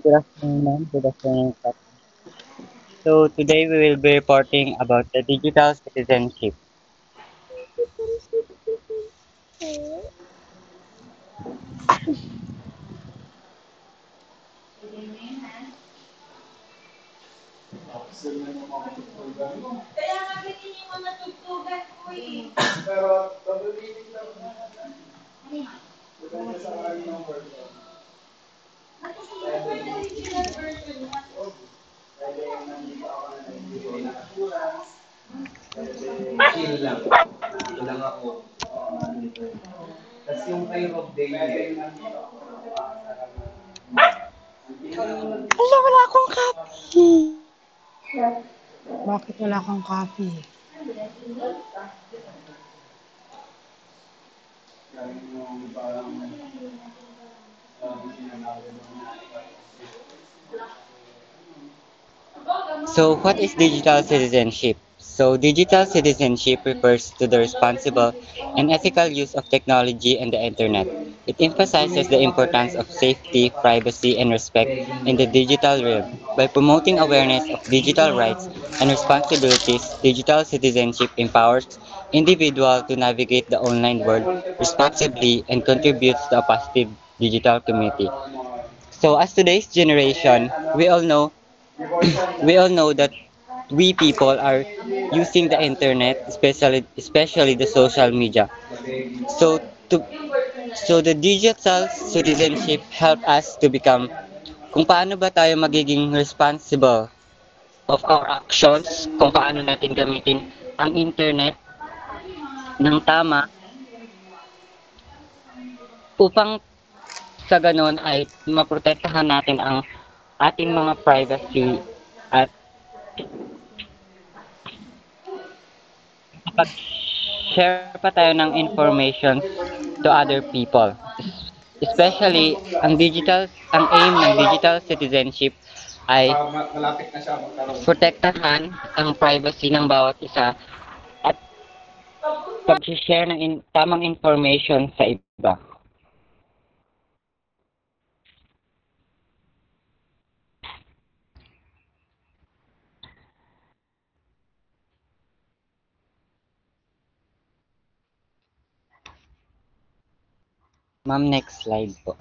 Good afternoon, ma'am. Good afternoon, sir. So today we will be reporting about the digital citizenship. Chill lang. Ito lang ako. Tapos yung kay Rob Day, Hala, wala akong copy. Bakit wala akong copy? So what is digital citizenship? So digital citizenship refers to the responsible and ethical use of technology and the internet. It emphasizes the importance of safety, privacy, and respect in the digital realm. By promoting awareness of digital rights and responsibilities, digital citizenship empowers individuals to navigate the online world responsibly and contributes to a positive digital community. So as today's generation, we all know that we people are using the internet, especially the social media. So to so the digital citizenship help us to become kung paano ba tayo magiging responsible of our actions, kung paano natin gamitin ang internet ng tama upang sa ganon ay maprotektahan natin ang ating mga privacy at pag-share pa tayo ng information to other people. Especially, ang aim ng digital citizenship ay malapit na siya magkaroon. protektahan ang privacy ng bawat isa at pag-share ng tamang information sa iba. Ma'am, next slide po.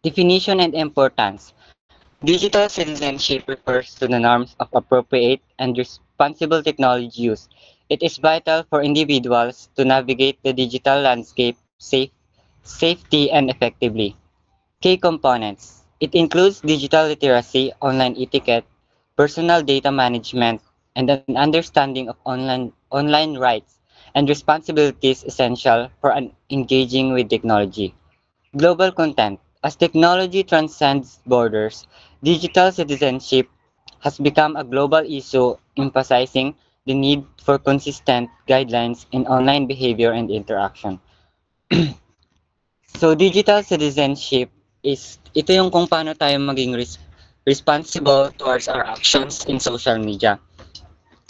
Definition and importance. Digital citizenship refers to the norms of appropriate and responsible technology use. It is vital for individuals to navigate the digital landscape safety and effectively. Key components. It includes digital literacy, online etiquette, personal data management, and an understanding of online rights and responsibilities essential for engaging with technology. Global content. As technology transcends borders, digital citizenship has become a global issue emphasizing the need for consistent guidelines in online behavior and interaction. So digital citizenship ito yung kung paano tayo maging responsible towards our actions in social media.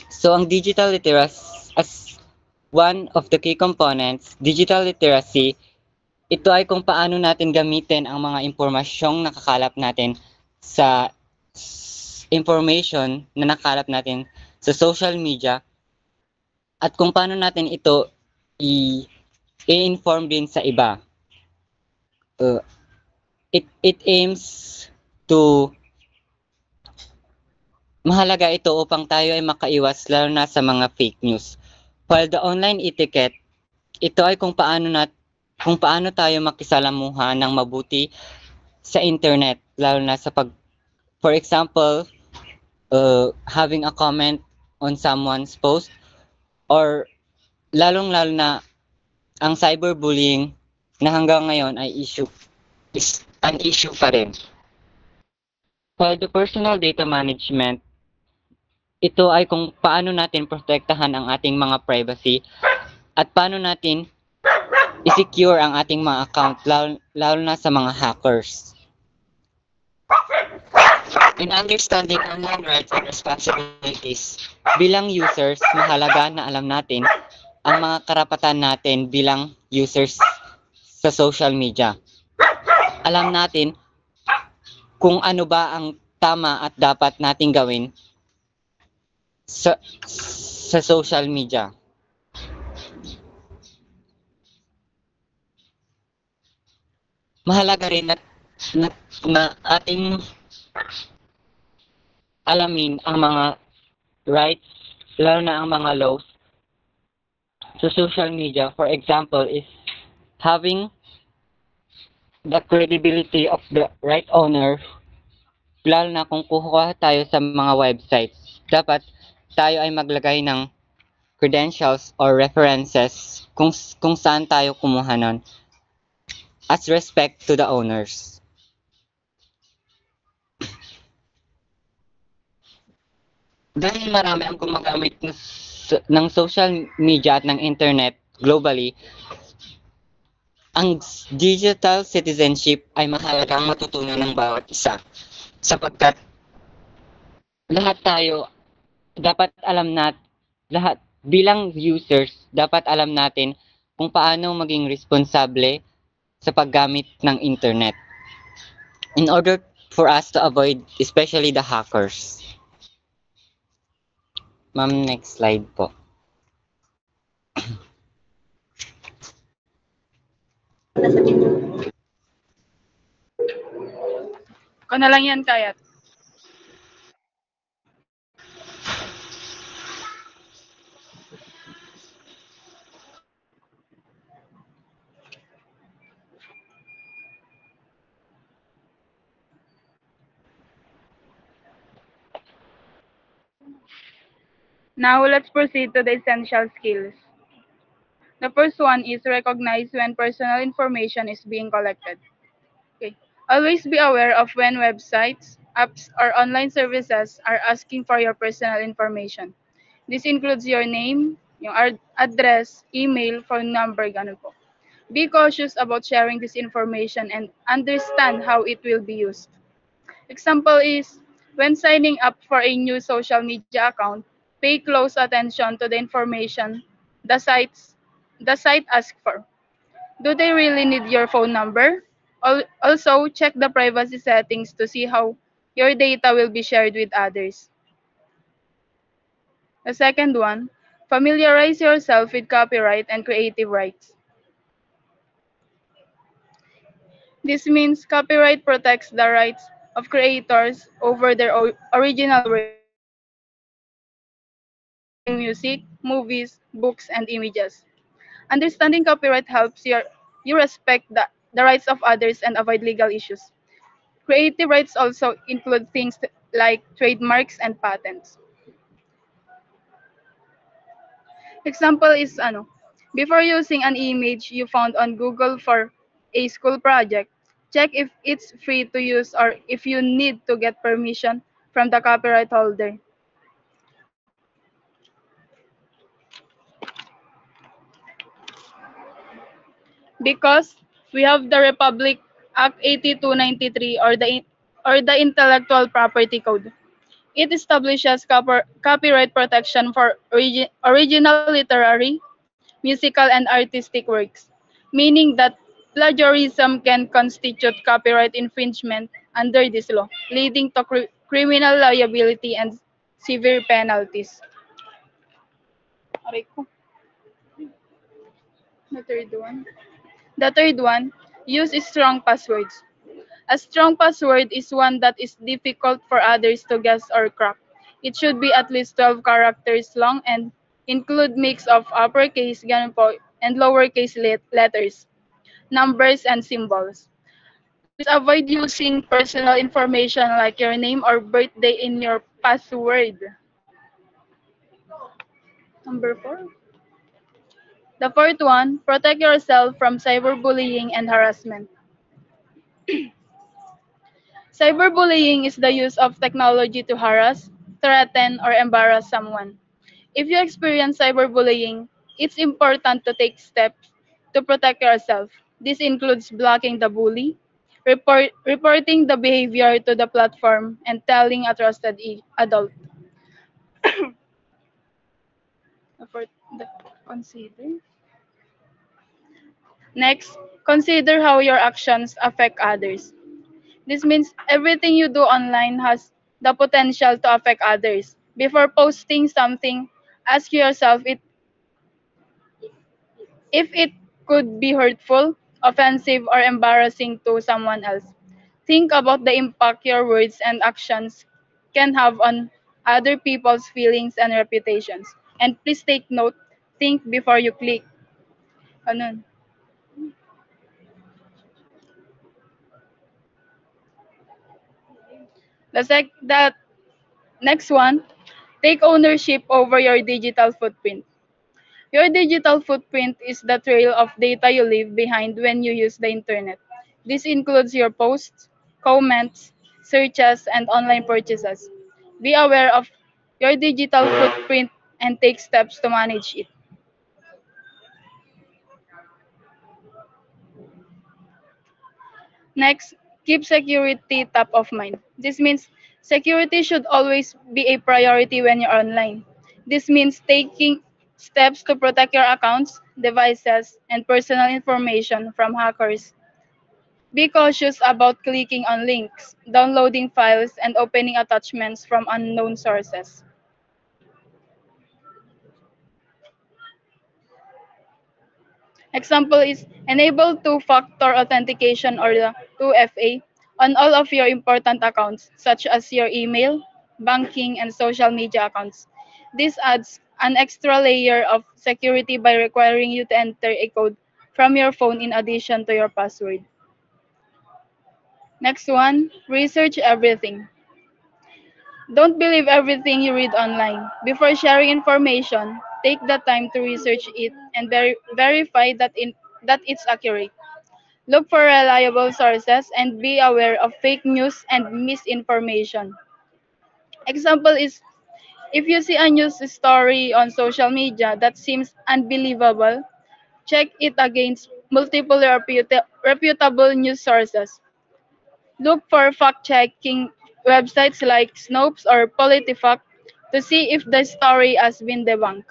So ang digital literacy as one of the key components, digital literacy, ito ay kung paano natin gamitin ang mga impormasyong nakakalap natin sa information na nakalap natin sa social media at kung paano natin ito i-inform din sa iba. Uh, it aims to mahalaga ito upang tayo ay makaiwas lalo na sa mga fake news. While the online etiquette, ito ay kung paano tayo makisalamuha ng mabuti sa internet lalo na sa for example, having a comment on someone's post or lalong-lalo na ang cyberbullying na hanggang ngayon ay is an issue pa rin. While the personal data management, ito ay kung paano natin protektahan ang ating mga privacy at paano natin i-secure ang ating mga account lalo na sa mga hackers. In understanding online rights and responsibilities, bilang users, mahalaga na alam natin ang mga karapatan natin bilang users sa social media. Alam natin kung ano ba ang tama at dapat nating gawin sa social media. Mahalaga rin na, na ating alamin ang mga rights, lalo na ang mga laws sa social media. For example, is having the credibility of the right owner, lalo na kung kukuha tayo sa mga websites. Dapat tayo ay maglagay ng credentials or references kung saan tayo kumuha nun as respect to the owners. Dahil marami ang gumagamit ng social media at ng internet globally, ang digital citizenship ay mahalagang matutunan ng bawat isa sapagkat lahat tayo dapat alam lahat bilang users dapat alam natin kung paano maging responsable sa paggamit ng internet in order for us to avoid especially the hackers. Ma'am, next slide po. Ko na lang yan, Kayat. Now, let's proceed to the essential skills. The first one is recognize when personal information is being collected. Okay. Always be aware of when websites, apps, or online services are asking for your personal information. This includes your name, your address, email, phone number, ganun po. Be cautious about sharing this information and understand how it will be used. Example is, when signing up for a new social media account, pay close attention to the information the sites the site asks for. Do they really need your phone number? Also, check the privacy settings to see how your data will be shared with others. The second one, familiarize yourself with copyright and creative rights. This means copyright protects the rights of creators over their original works, including music, movies, books, and images. Understanding copyright helps you respect the rights of others and avoid legal issues. Creative rights also include things like trademarks and patents. Example is before using an image you found on Google for a school project, check if it's free to use or if you need to get permission from the copyright holder. Because we have the Republic Act 8293 or the Intellectual Property Code. It establishes copyright protection for original literary, musical, and artistic works, meaning that plagiarism can constitute copyright infringement under this law, leading to criminal liability and severe penalties. Aray ko. The third one. The third one, use strong passwords. A strong password is one that is difficult for others to guess or crack. It should be at least 12 characters long and include mix of uppercase, ganun po, and lowercase letters, numbers, and symbols. Please avoid using personal information like your name or birthday in your password. Number 4. The fourth one, protect yourself from cyberbullying and harassment. Cyberbullying is the use of technology to harass, threaten, or embarrass someone. If you experience cyberbullying, it's important to take steps to protect yourself. This includes blocking the bully, reporting the behavior to the platform, and telling a trusted adult. For the consider. Next, consider how your actions affect others. This means everything you do online has the potential to affect others. Before posting something, ask yourself if it could be hurtful, offensive, or embarrassing to someone else. Think about the impact your words and actions can have on other people's feelings and reputations. And please take note, think before you click. Ano? The next one, take ownership over your digital footprint. Your digital footprint is the trail of data you leave behind when you use the internet. This includes your posts, comments, searches, and online purchases. Be aware of your digital footprint and take steps to manage it. Next, keep security top of mind. This means security should always be a priority when you're online. This means taking steps to protect your accounts, devices, and personal information from hackers. Be cautious about clicking on links, downloading files, and opening attachments from unknown sources. Example is enable two-factor authentication or the 2FA on all of your important accounts, such as your email, banking, and social media accounts. This adds an extra layer of security by requiring you to enter a code from your phone in addition to your password. Next one, research everything. Don't believe everything you read online. Before sharing information, take the time to research it and verify that it's accurate. Look for reliable sources and be aware of fake news and misinformation. Example is if you see a news story on social media that seems unbelievable, check it against multiple reputable news sources. Look for fact-checking websites like Snopes or PolitiFact to see if the story has been debunked.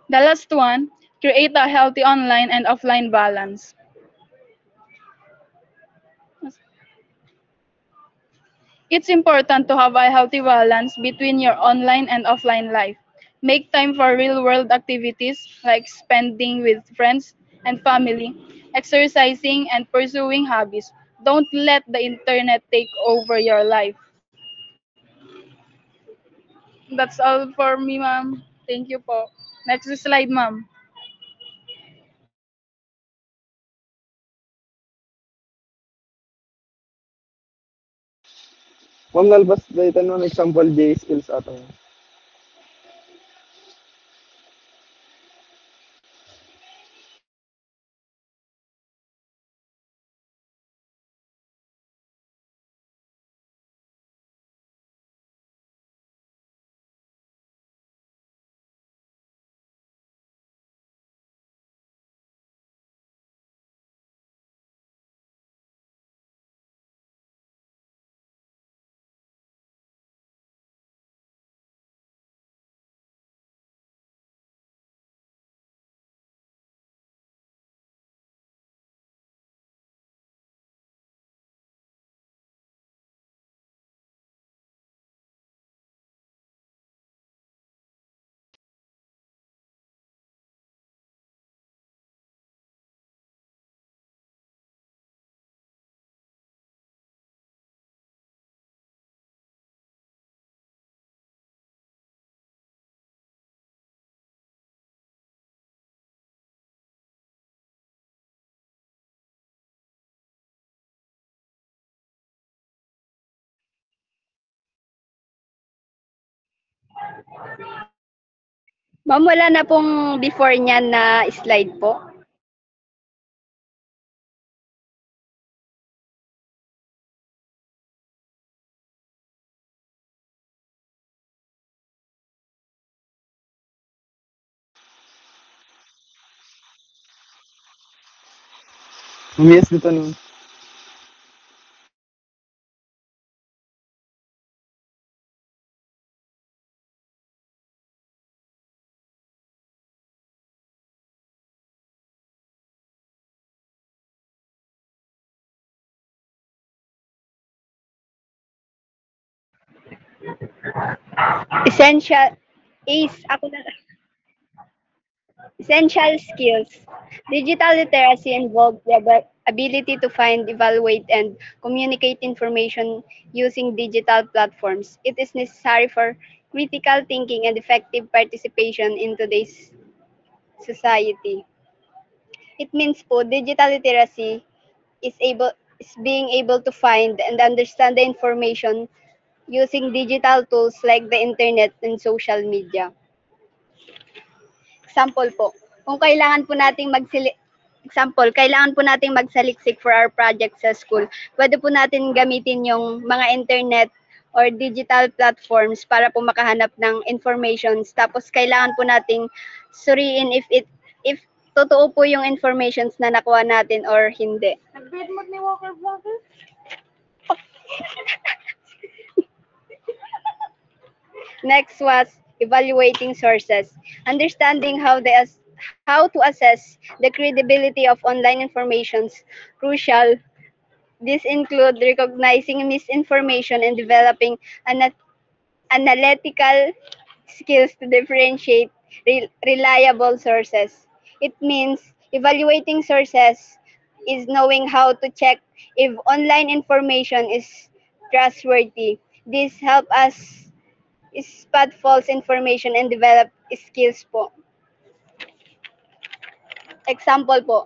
The last one, create a healthy online and offline balance. It's important to have a healthy balance between your online and offline life. Make time for real world activities like spending with friends and family, exercising, and pursuing hobbies. Don't let the internet take over your life. That's all for me, ma'am. Thank you po. Next slide, ma'am. Ma'am, nalabas daytan mo example J skills atong. Ma'am, wala na pong before niyan na slide po. Mamias dito no. Essential is ako na Essential skills. Digital literacy involves the ability to find, evaluate, and communicate information using digital platforms. It is necessary for critical thinking and effective participation in today's society. It means po digital literacy is being able to find and understand the information using digital tools like the internet and social media. Example po, kung kailangan po nating kailangan po nating magsaliksik for our project sa school, pwede po natin gamitin yung mga internet or digital platforms para po makahanap ng informations. Tapos kailangan po nating suriin if totoo po yung informations na nakuha natin or hindi. Nag-bed mode ni Walker Vlogger? Next was evaluating sources. Understanding how to assess the credibility of online informations crucial. This include recognizing misinformation and developing analytical skills to differentiate reliable sources. It means evaluating sources is knowing how to check if online information is trustworthy. This help us spot false information and develop skills po. Example po,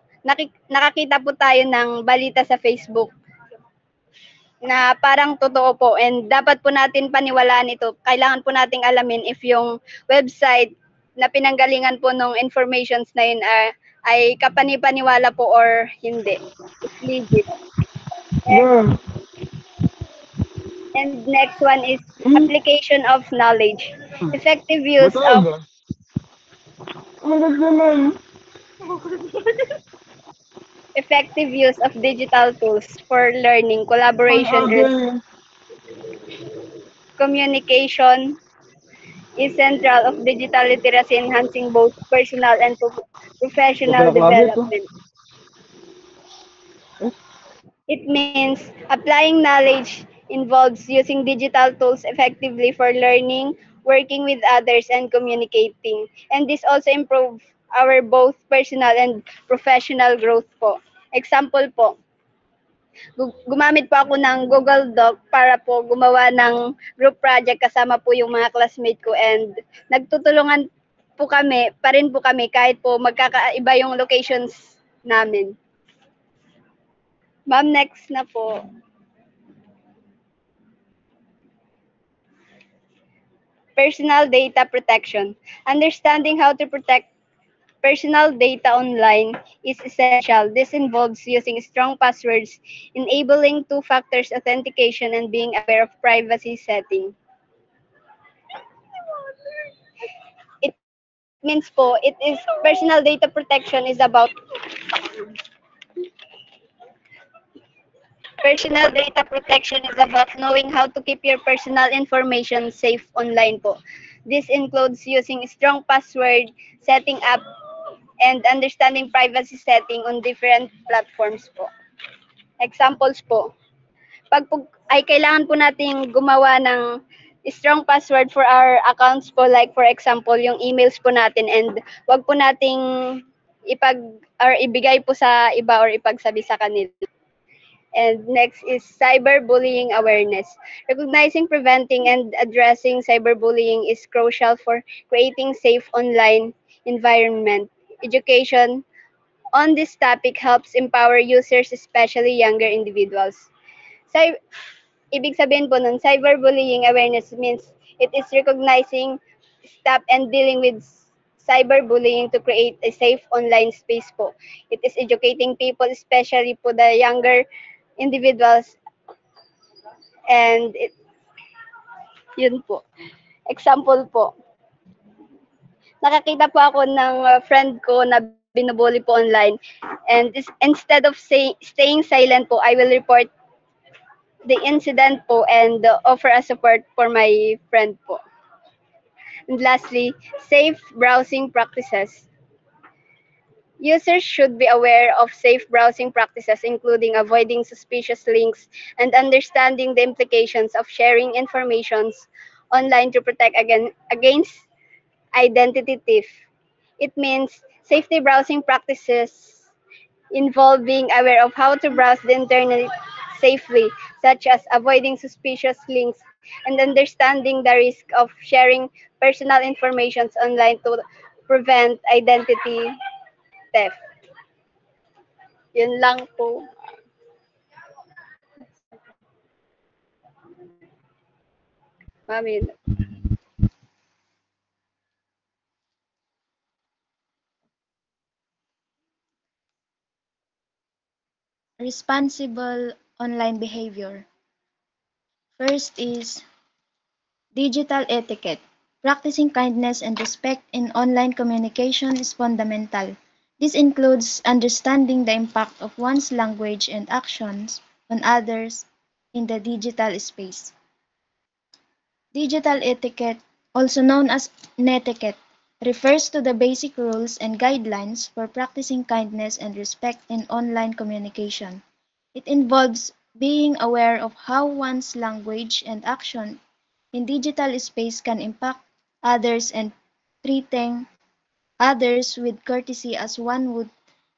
nakakita po tayo ng balita sa Facebook na parang totoo po and dapat po natin paniwalaan ito. Kailangan po nating alamin if yung website na pinanggalingan po ng informations na yun ay kapanipaniwala po or hindi. It's legit. Yeah. And next one is application of knowledge. Effective use Ba't of talaga? Magat naman. effective use of digital tools for learning, collaboration, and communication is central of digital literacy, enhancing both personal and professional Ito klase to. development. It means applying knowledge involves using digital tools effectively for learning, working with others, and communicating. And this also improve our both personal and professional growth po. Example po, gumamit po ako ng Google Doc para po gumawa ng group project kasama po yung mga classmate ko and nagtutulungan po kami, pa rin po kami kahit po magkakaiba yung locations namin. Ma'am, next na po. Personal data protection. Understanding how to protect personal data online is essential. This involves using strong passwords, enabling two-factor authentication, and being aware of privacy settings. It means po, personal data protection is about knowing how to keep your personal information safe online po. This includes using strong password, setting up, and understanding privacy setting on different platforms po. Examples po, pag po, ay kailangan po nating gumawa ng strong password for our accounts po, like for example, yung emails po natin, and wag po nating ibigay po sa iba or ipagsabi sa kanila. And next is cyberbullying awareness. Recognizing, preventing, and addressing cyberbullying is crucial for creating safe online environment. Education on this topic helps empower users, especially younger individuals. Ibig sabihin po nun, cyberbullying awareness means it is recognizing, stop, and dealing with cyberbullying to create a safe online space po. It is educating people, especially po the younger individuals, and yun po. Example po, nakakita po ako ng friend ko na binubully po online. And instead of staying silent po, I will report the incident po and offer a support for my friend po. And lastly, safe browsing practices. Users should be aware of safe browsing practices, including avoiding suspicious links and understanding the implications of sharing information online to protect against identity theft. It means safety browsing practices involve being aware of how to browse the internet safely, such as avoiding suspicious links and understanding the risk of sharing personal information online to prevent identity theft. Yun lang po. Mami, Responsible online behavior. First is digital etiquette. Practicing kindness and respect in online communication is fundamental. This includes understanding the impact of one's language and actions on others in the digital space. Digital etiquette, also known as netiquette, refers to the basic rules and guidelines for practicing kindness and respect in online communication. It involves being aware of how one's language and action in digital space can impact others and treating others with courtesy as one would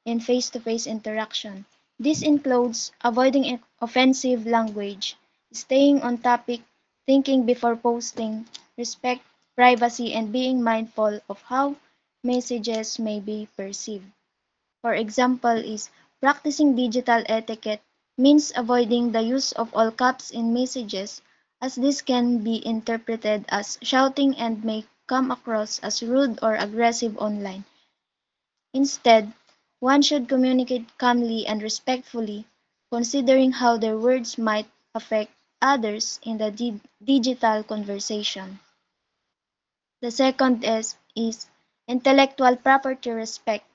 in face-to-face interaction. This includes avoiding offensive language, staying on topic, thinking before posting, respect privacy, and being mindful of how messages may be perceived. For example is practicing digital etiquette means avoiding the use of all caps in messages as this can be interpreted as shouting and may come across as rude or aggressive online. Instead, one should communicate calmly and respectfully, considering how their words might affect others in the digital conversation. The second is intellectual property respect,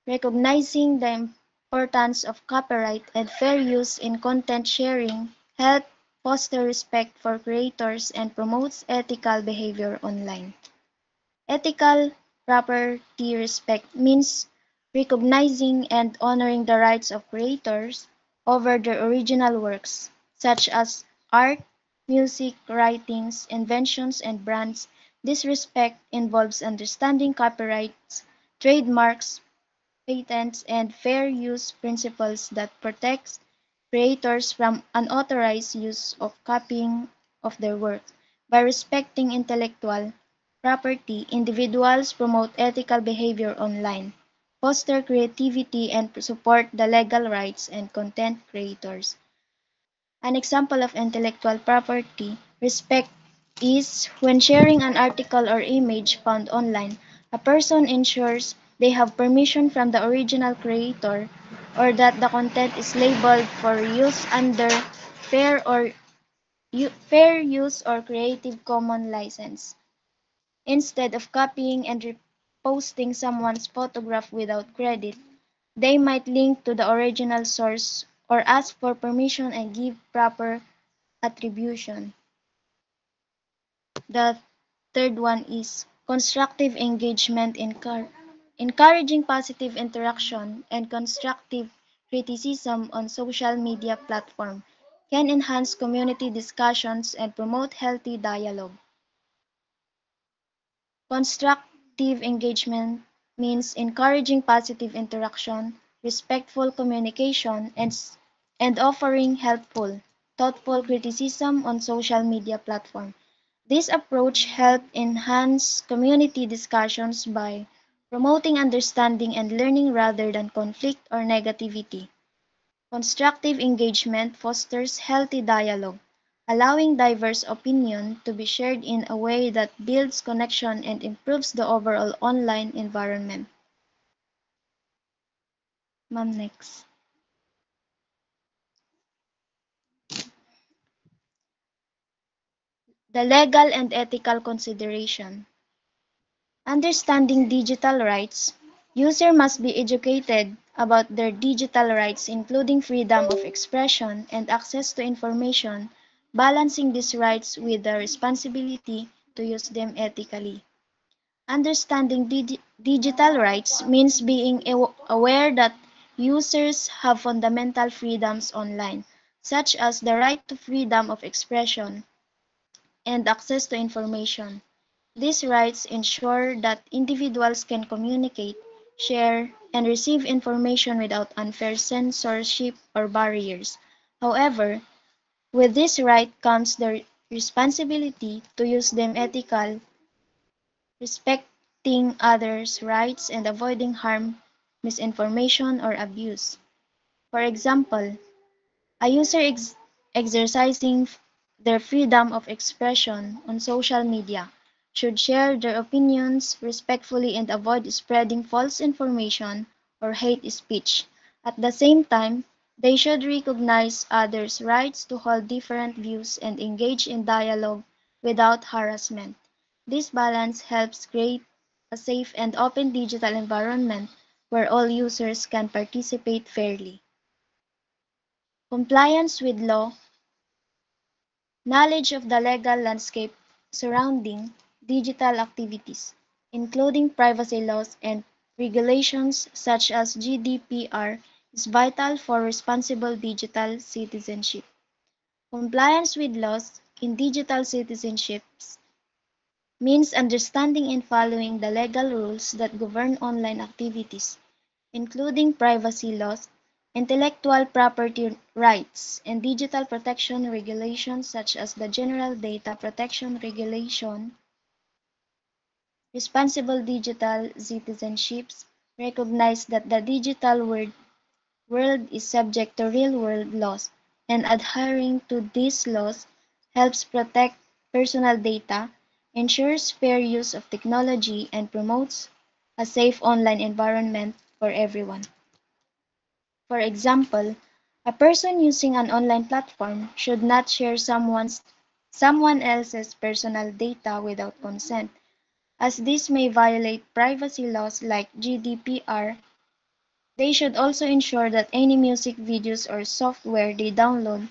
recognizing the importance of copyright and fair use in content sharing help foster respect for creators and promotes ethical behavior online. Ethical property respect means recognizing and honoring the rights of creators over their original works, such as art, music, writings, inventions, and brands. This respect involves understanding copyrights, trademarks, patents, and fair use principles that protects creators from unauthorized use of copying of their works. By respecting intellectual property, individuals promote ethical behavior online, foster creativity, and support the legal rights and content creators. An example of intellectual property respect is when sharing an article or image found online, a person ensures they have permission from the original creator or that the content is labeled for use under fair or fair use or Creative Commons license. Instead of copying and reposting someone's photograph without credit, they might link to the original source or ask for permission and give proper attribution. The third one is constructive engagement, encouraging positive interaction and constructive criticism on social media platform can enhance community discussions and promote healthy dialogue. Constructive engagement means encouraging positive interaction, respectful communication, and offering helpful, thoughtful criticism on social media platform. This approach helps enhance community discussions by promoting understanding and learning rather than conflict or negativity. Constructive engagement fosters healthy dialogue, allowing diverse opinion to be shared in a way that builds connection and improves the overall online environment. Ma'am, next. The legal and ethical consideration. Understanding digital rights. Users must be educated about their digital rights, including freedom of expression and access to information, balancing these rights with the responsibility to use them ethically. Understanding digital rights means being aware that users have fundamental freedoms online, such as the right to freedom of expression and access to information. These rights ensure that individuals can communicate, share, and receive information without unfair censorship or barriers. However, with this right comes the responsibility to use them ethically, respecting others' rights and avoiding harm, misinformation, or abuse. For example, a user exercising their freedom of expression on social media should share their opinions respectfully and avoid spreading false information or hate speech. At the same time, they should recognize others' rights to hold different views and engage in dialogue without harassment. This balance helps create a safe and open digital environment where all users can participate fairly. Compliance with law. Knowledge of the legal landscape surrounding digital activities, including privacy laws and regulations such as GDPR, is vital for responsible digital citizenship. Compliance with laws in digital citizenship means understanding and following the legal rules that govern online activities, including privacy laws, intellectual property rights, and digital protection regulations such as the General Data Protection Regulation. Responsible digital citizenships recognize that the digital world is subject to real-world laws, and adhering to these laws helps protect personal data, ensures fair use of technology, and promotes a safe online environment for everyone. For example, a person using an online platform should not share someone else's personal data without consent, as this may violate privacy laws like GDPR. They should also ensure that any music videos or software they download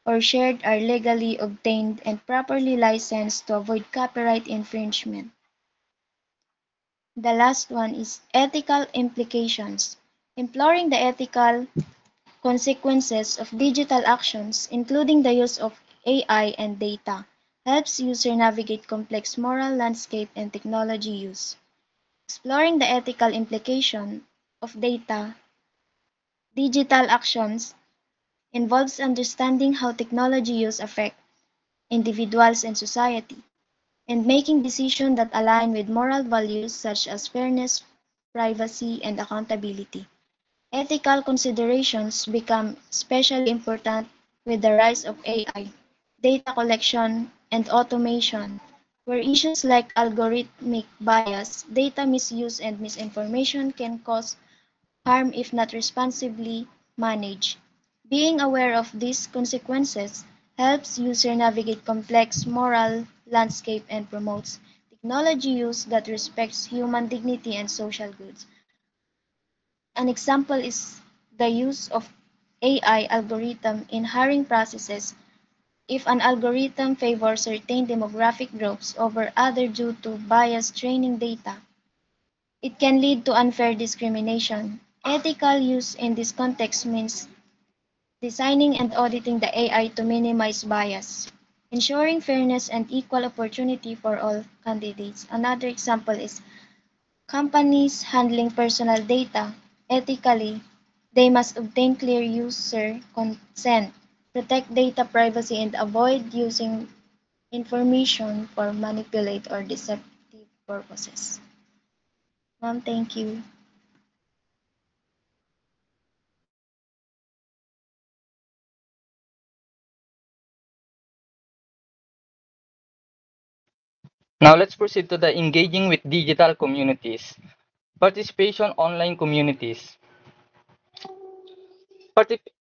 or shared are legally obtained and properly licensed to avoid copyright infringement. The last one is ethical implications. Imploring the ethical consequences of digital actions, including the use of AI and data, helps users navigate complex moral landscape and technology use. Exploring the ethical implication of digital actions involves understanding how technology use affect individuals and society, and making decisions that align with moral values such as fairness, privacy, and accountability. Ethical considerations become especially important with the rise of AI, data collection, and automation, where issues like algorithmic bias, data misuse, and misinformation can cause harm if not responsibly managed. Being aware of these consequences helps users navigate complex moral landscape and promotes technology use that respects human dignity and social goods. An example is the use of AI algorithm in hiring processes. If an algorithm favors certain demographic groups over others due to biased training data, it can lead to unfair discrimination. Ethical use in this context means designing and auditing the AI to minimize bias, ensuring fairness and equal opportunity for all candidates. Another example is companies handling personal data ethically. They must obtain clear user consent, protect data privacy, and avoid using information for manipulate or deceptive purposes. Ma'am, thank you. Now let's proceed to the engaging with digital communities. Participation online communities.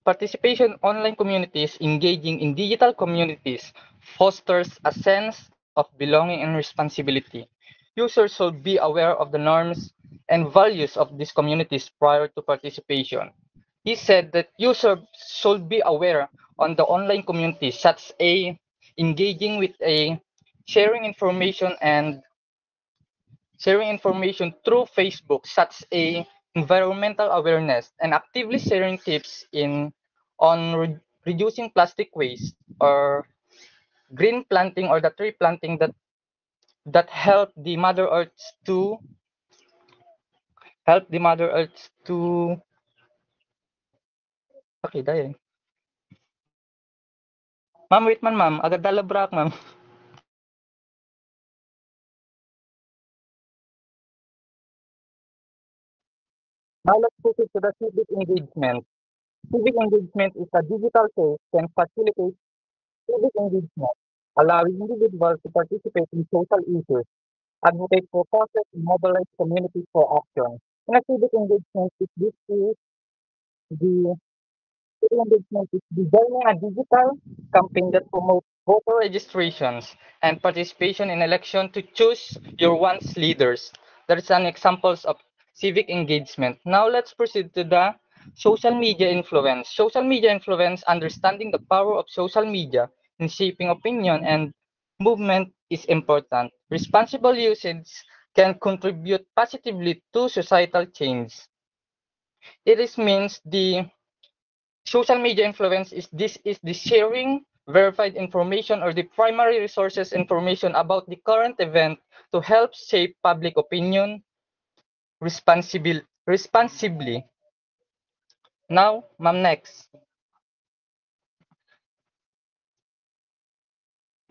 Participation online communities engaging in digital communities fosters a sense of belonging and responsibility. Users should be aware of the norms and values of these communities prior to participation. He said that users should be aware on the online community, such as engaging with a sharing information and sharing information through Facebook, such as environmental awareness and actively sharing tips in on reducing plastic waste or green planting or the tree planting that help the Mother Earth to okay dahil. Ma'am, wait man ma'am, agad dalabrak ma'am. Now let's proceed to the civic engagement. Civic engagement is a digital tool can facilitate civic engagement, allowing individuals to participate in social issues, advocate for causes, and mobilize communities for action. In a civic engagement, is this is the civic engagement is designing a digital campaign that promotes voter registrations and participation in election to choose your one's leaders. That is an examples of civic engagement. Now let's proceed to the social media influence. Social media influence, understanding the power of social media in shaping opinion and movement is important. Responsible usage can contribute positively to societal change. It is means the social media influence is the sharing verified information or the primary resources information about the current event to help shape public opinion responsibly. Now, ma'am, next.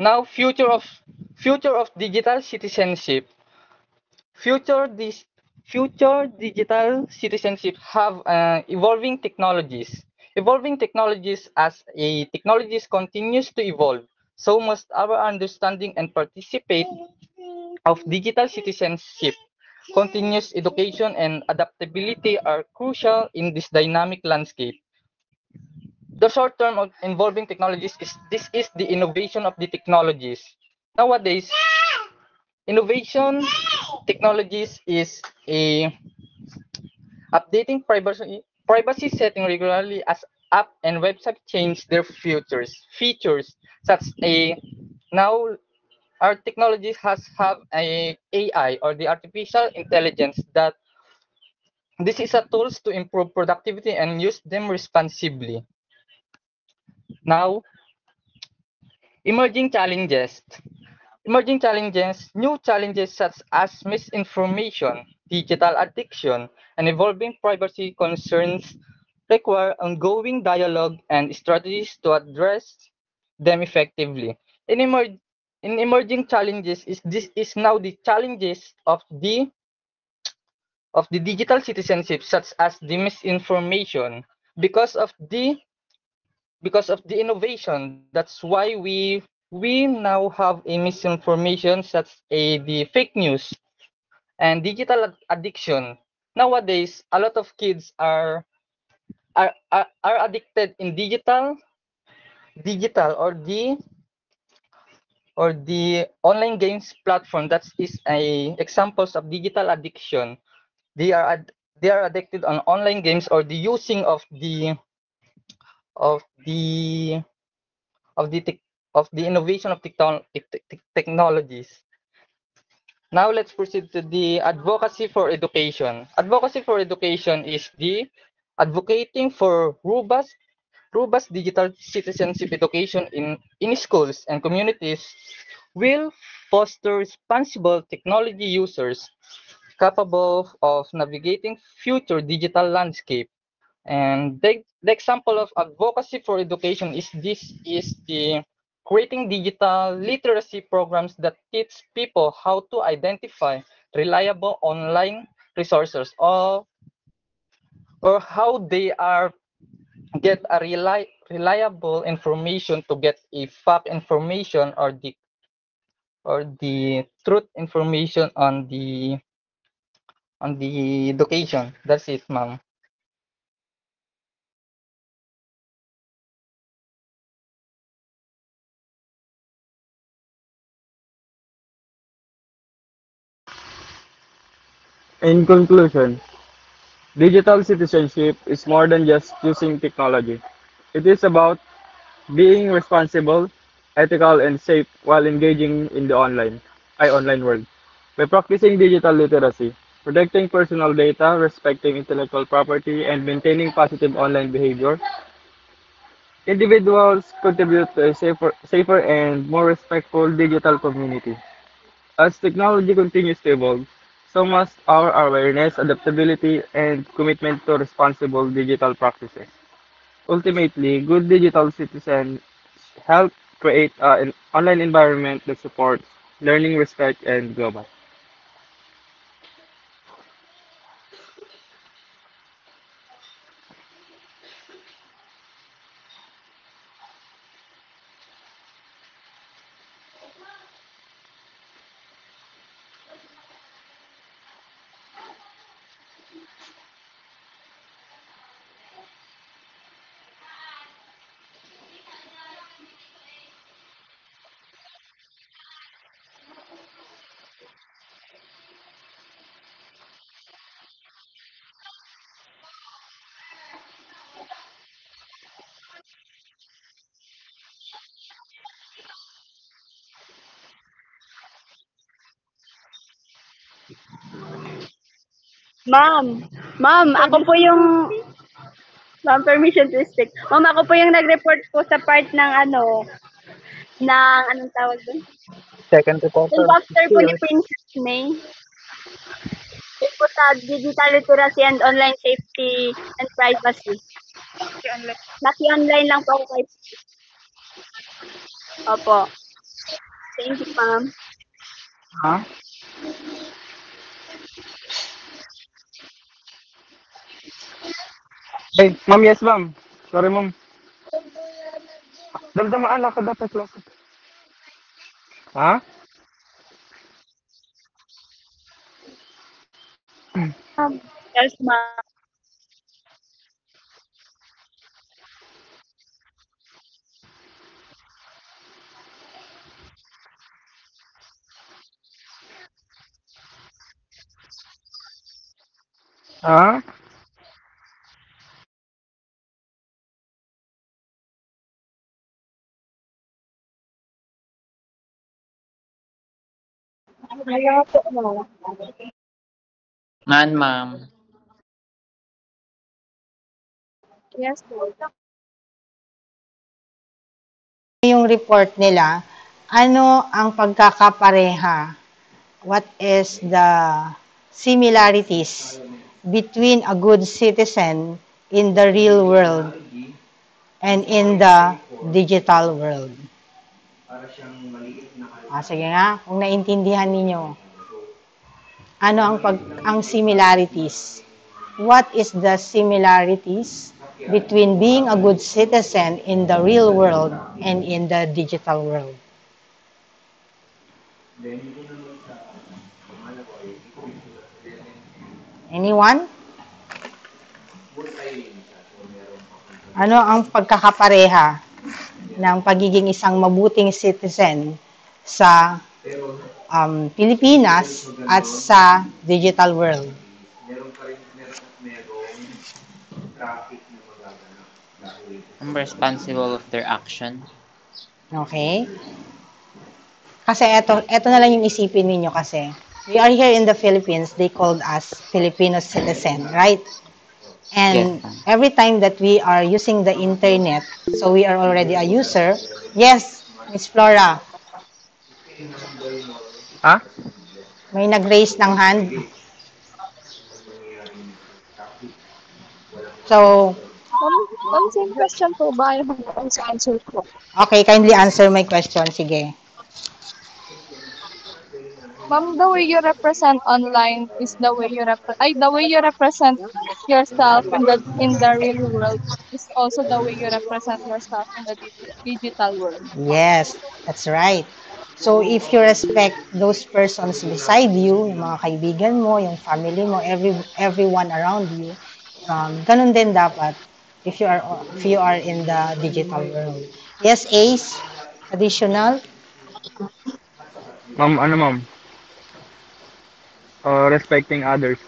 Now, future of digital citizenship. Future this future digital citizenship have evolving technologies. Evolving technologies as a technologies continues to evolve, so must our understanding and participate of digital citizenship. Continuous education and adaptability are crucial in this dynamic landscape. The short term of involving technologies is this is the innovation of the technologies. Nowadays, innovation technologies is a updating privacy setting regularly as app and website change their features such a now our technology has have a AI or the artificial intelligence that this is a tools to improve productivity and use them responsibly. Now, emerging challenges. Emerging challenges, new challenges such as misinformation, digital addiction, and evolving privacy concerns require ongoing dialogue and strategies to address them effectively. In, emer- in emerging challenges, this is now the challenges of the digital citizenship, such as the misinformation, because of the innovation. That's why we now have a misinformation such a the fake news and digital addiction. Nowadays, a lot of kids are addicted in digital or the online games platform. That is a examples of digital addiction. They are they are addicted on online games or the using of the of the tech, of the innovation of technologies. Now let's proceed to the advocacy for education. Advocacy for education is the advocating for robust digital citizenship education in schools and communities will foster responsible technology users capable of navigating future digital landscape. And the example of advocacy for education is the creating digital literacy programs that teach people how to identify reliable online resources or how they are get a reliable information to get a fact information or the truth information on the education. That's it, ma'am. In conclusion, digital citizenship is more than just using technology. It is about being responsible, ethical, and safe while engaging in the online world. By practicing digital literacy, protecting personal data, respecting intellectual property, and maintaining positive online behavior, individuals contribute to a safer and more respectful digital community. As technology continues to evolve, so must our awareness, adaptability, and commitment to responsible digital practices. Ultimately, good digital citizens help create an online environment that supports learning, respect, and global. Ma'am, ma'am, ako po yung, ma'am, permission to speak. Ma'am, ako po yung nag-report po sa part ng anong tawag doon? Second Yung reporter. chapter po ni Here. Princess May. Yung po sa digital literacy and online safety and privacy. Naki-online lang po ako kay. Opo. Thank you, ma'am. Huh? Hey, ma'am, yes, ma'am. Sorry, ma'am. Damdamaan ako dapat lakad. Ha? Yes, ma'am. Ha? Ma'am. Yes, po. Yung report nila, ano ang pagkakapareha? What is the similarities between a good citizen in the real world and in the digital world? Sige nga, kung naintindihan ninyo, ano ang similarities? What is the similarities between being a good citizen in the real world and in the digital world? Anyone? Ano ang pagkakapareha ng pagiging isang mabuting citizen sa Pilipinas at sa digital world? I'm responsible of their action. Okay? Kasi eto na lang yung isipin ninyo kasi we are here in the Philippines, they called us Filipino citizen, right? And Yes, ma'am. every time that we are using the internet, so we are already a user. Yes, Miss Flora, Ha? may nag-raise ng hand. So, Ma'am, same question po ba yung answer ko? okay, kindly answer my question. Sige. Ma'am, the way you represent online is the way you represent yourself in the real world is also the way you represent yourself in the digital world. Yes, that's right. So, if you respect those persons beside you, yung mga kaibigan mo, yung family mo, everyone around you, ganun din dapat if you are in the digital world. Yes, Ace, additional. Ma'am, ano, ma'am? respecting others.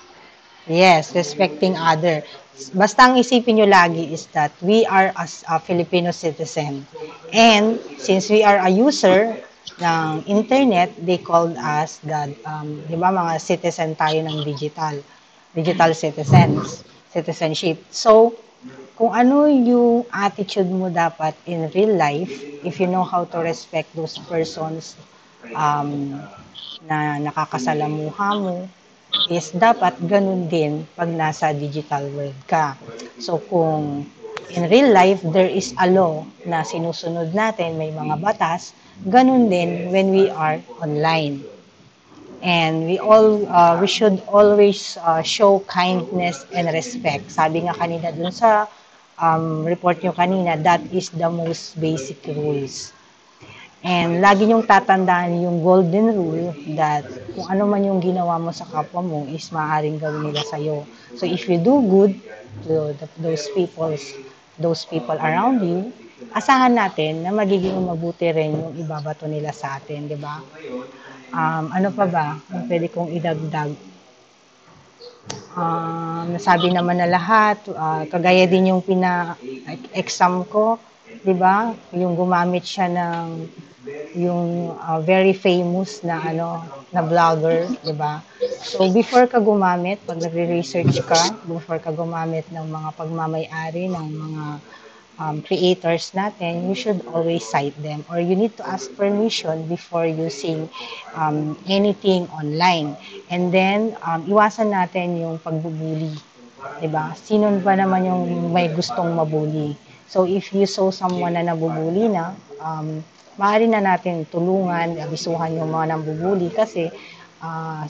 Yes, respecting other. Basta ang isipin nyo lagi is that we are as a Filipino citizen. And since we are a user ng internet, they called us the, di ba, mga citizen tayo ng digital citizenship. So, kung ano yung attitude mo dapat in real life, if you know how to respect those persons um, na nakakasalamuha mo, is dapat ganun din pag nasa digital world ka. So kung in real life, there is a law na sinusunod natin, may mga batas, ganun din when we are online. And we should always show kindness and respect. Sabi nga kanina dun sa report nyo kanina, that is the most basic rules. And lagi niyong tatandaan yung golden rule that kung ano man yung ginawa mo sa kapwa mo is maaaring gawin nila sa'yo. So if you do good to those people around you, asahan natin na magiging mabuti rin yung ibabato nila sa atin, di ba? Ano pa ba? Ang pwede kong idagdag? Nasabi naman na lahat, kagaya din yung exam ko, 'di ba? Yung gumamit siya ng yung very famous na na vlogger, 'di ba? So before ka gumamit, pag nagre-research ka, before ka gumamit ng mga pagmamay-ari ng mga creators natin, you should always cite them or you need to ask permission before using anything online. And then, iwasan natin yung pagbubuli. Diba? Sino ba naman yung may gustong mabuli? So, if you saw someone na nabubuli na, maaari na natin tulungan, abisuhan yung mga nambubuli kasi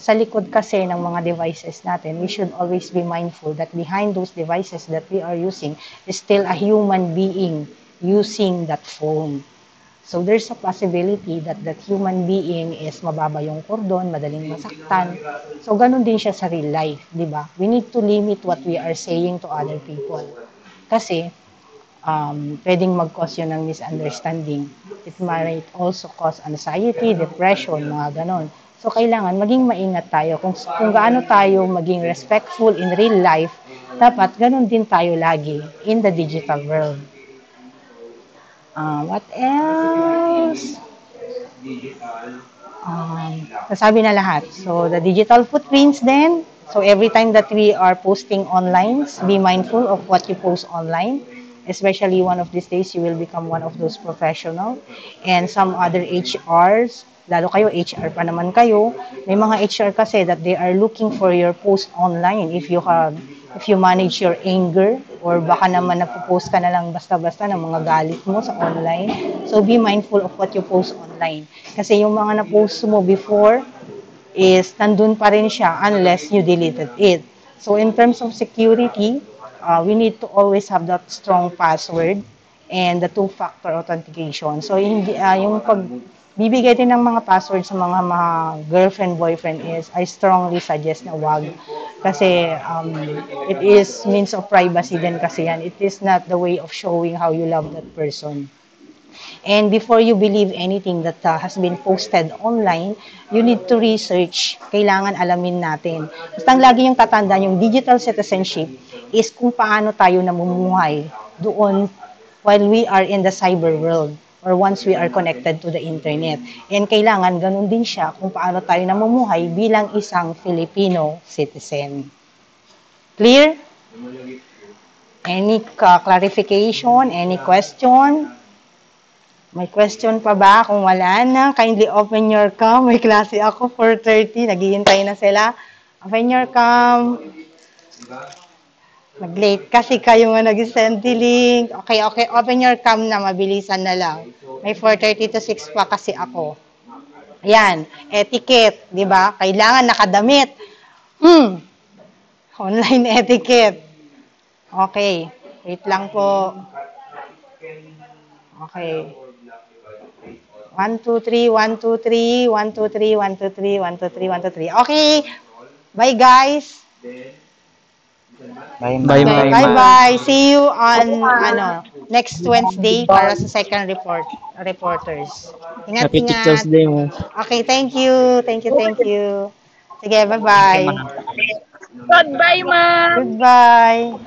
sa likod kasi ng mga devices natin, we should always be mindful that behind those devices that we are using is still a human being using that phone. So there's a possibility that that human being is mababa yung kordon, madaling masaktan. So ganun din siya sa real life, di ba? We need to limit what we are saying to other people. Kasi pwedeng mag-cause yun ng misunderstanding. It might also cause anxiety, depression, mga ganon. So, kailangan maging maingat tayo. Kung gaano tayo maging respectful in real life, dapat ganun din tayo lagi in the digital world. What else? Nasabi na lahat. So, the digital footprints then. So, every time that we are posting online, be mindful of what you post online. Especially one of these days, you will become one of those professional. And some other HRs, lalo kayo, HR pa naman kayo, may mga HR kasi that they are looking for your post online. If you manage your anger, or baka naman nagpo-post ka na lang basta-basta ng mga galit mo sa online. So, be mindful of what you post online. Kasi yung mga na-post mo before is nandun pa rin siya unless you deleted it. So, in terms of security, we need to always have that strong password and the two-factor authentication. So, yung pagbibigay din ng mga password sa mga girlfriend, boyfriend is, I strongly suggest na wag. Kasi it is means of privacy din kasi yan. It is not the way of showing how you love that person. And before you believe anything that has been posted online, you need to research. Kailangan alamin natin. Basta lagi yung tatandaan, yung digital citizenship is kung paano tayo namumuhay doon while we are in the cyber world or once we are connected to the internet. And kailangan ganun din siya kung paano tayo namumuhay bilang isang Filipino citizen. Clear? Any clarification? Any question? May question pa ba? Kung wala na, kindly open your cam. May klase ako, 4:30. Naghihintay na sila. Open your cam. Mag-late kasi kayo nga nag-send link. Okay. Open your cam na. Mabilisan na lang. May 4:30 to 6 pa kasi ako. Ayan. Etiquette. Di ba? Kailangan nakadamit. Online etiquette. Okay. Wait lang po. Okay. 1, 2, 3, 1, 2, 3, 1, 2, 3, 1, 2, 3, 1, 2, 3, 1, 2, 3. Okay. Bye, guys. Bye. Bye. See you on next Wednesday para sa second reporters. Ingat. Happy Teacher's Day mo. Okay, thank you. Sige, Thank you, bye-bye. ma'am. Goodbye, ma'am. Goodbye.